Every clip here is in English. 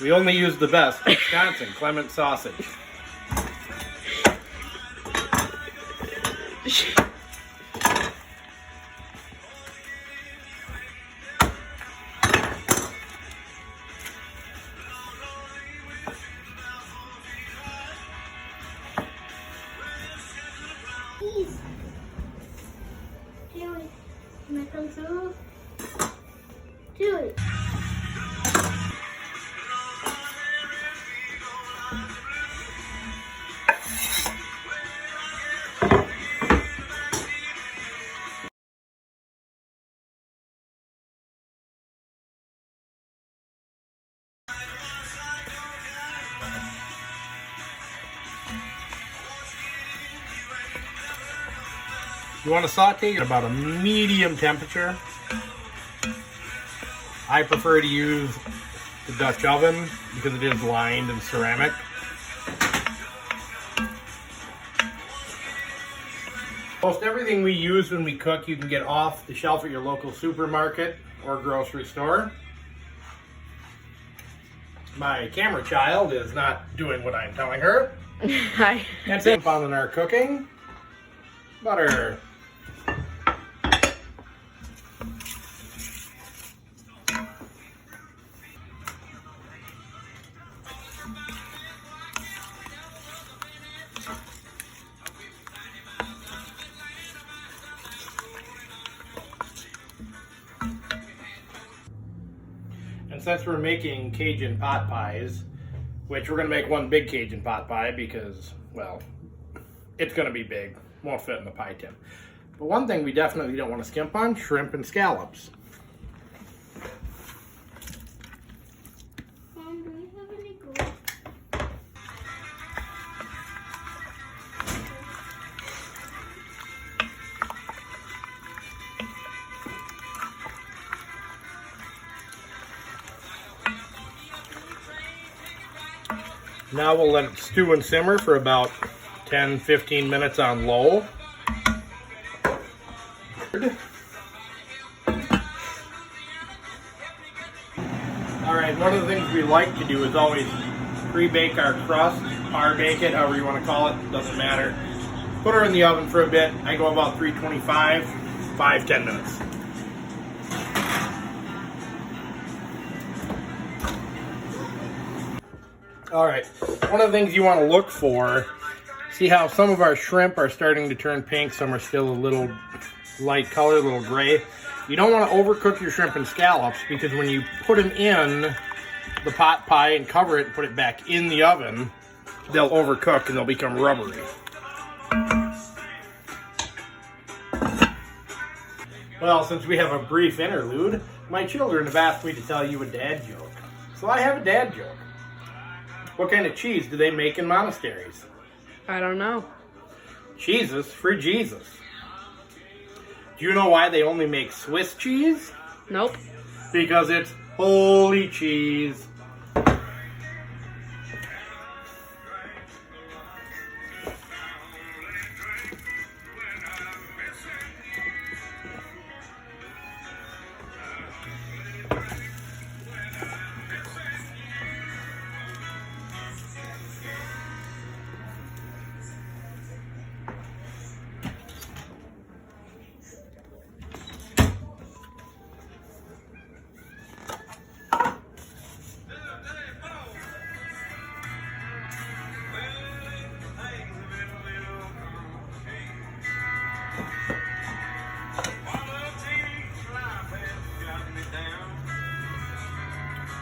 We only use the best Wisconsin Clement sausage. Julie, can I come through? Julie. You want to saute at about a medium temperature. I prefer to use the Dutch oven because it is lined in ceramic. Most everything we use when we cook you can get off the shelf at your local supermarket or grocery store. My camera child is not doing what I'm telling her. Hi. And same fun in our cooking. Butter. And since we're making Cajun pot pies, which we're going to make one big Cajun pot pie because, well, it's going to be big. Won't fit in the pie tin. But one thing we definitely don't want to skimp on, shrimp and scallops. Mom, do we have any glue? Now we'll let it stew and simmer for about 10-15 minutes on low. Alright, one of the things we like to do is always pre-bake our crust, par bake it, however you want to call it, doesn't matter. Put her in the oven for a bit. I go about 325, 5-10 minutes. Alright, one of the things you want to look for, see how some of our shrimp are starting to turn pink, some are still a little light color, a little gray. You don't want to overcook your shrimp and scallops because when you put them in the pot pie and cover it and put it back in the oven, they'll overcook and they'll become rubbery. Well, since we have a brief interlude, my children have asked me to tell you a dad joke. So I have a dad joke. What kind of cheese do they make in monasteries? I don't know. Cheeses for Jesus. Do you know why they only make Swiss cheese? Nope. Because it's holy cheese.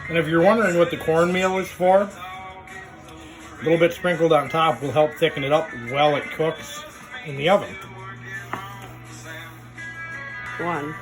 And if you're wondering what the cornmeal is for, a little bit sprinkled on top will help thicken it up while it cooks in the oven. One.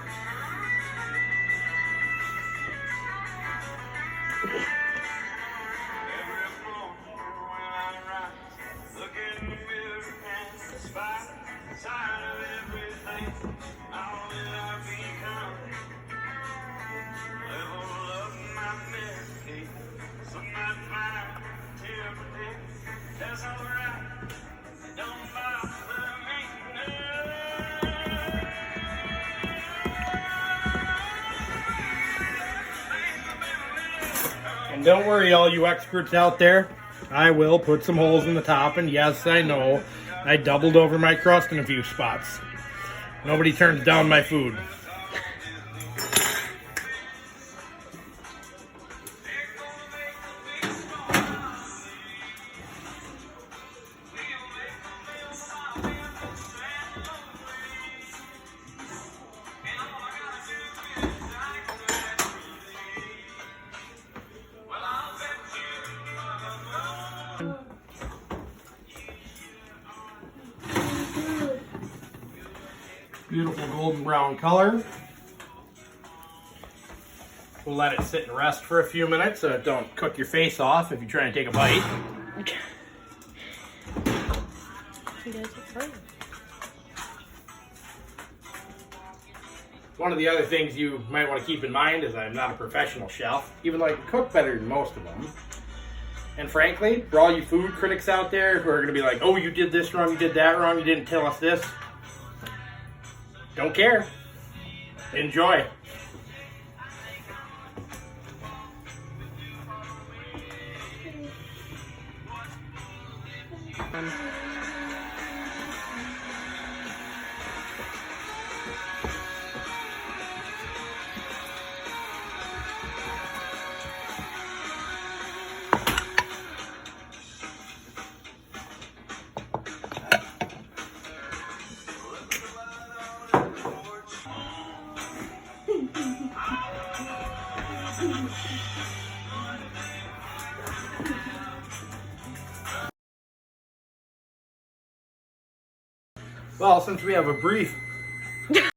And don't worry, all you experts out there. I will put some holes in the top, and yes, I know I doubled over my crust in a few spots. Nobody turns down my food. Beautiful golden brown color. We'll let it sit and rest for a few minutes so it don't cook your face off if you try and take a bite. One of the other things you might want to keep in mind is I'm not a professional chef, even though I can cook better than most of them. And frankly, for all you food critics out there who are going to be like, oh, you did this wrong, you did that wrong, you didn't tell us this. Don't care. Enjoy. Well, since we have a brief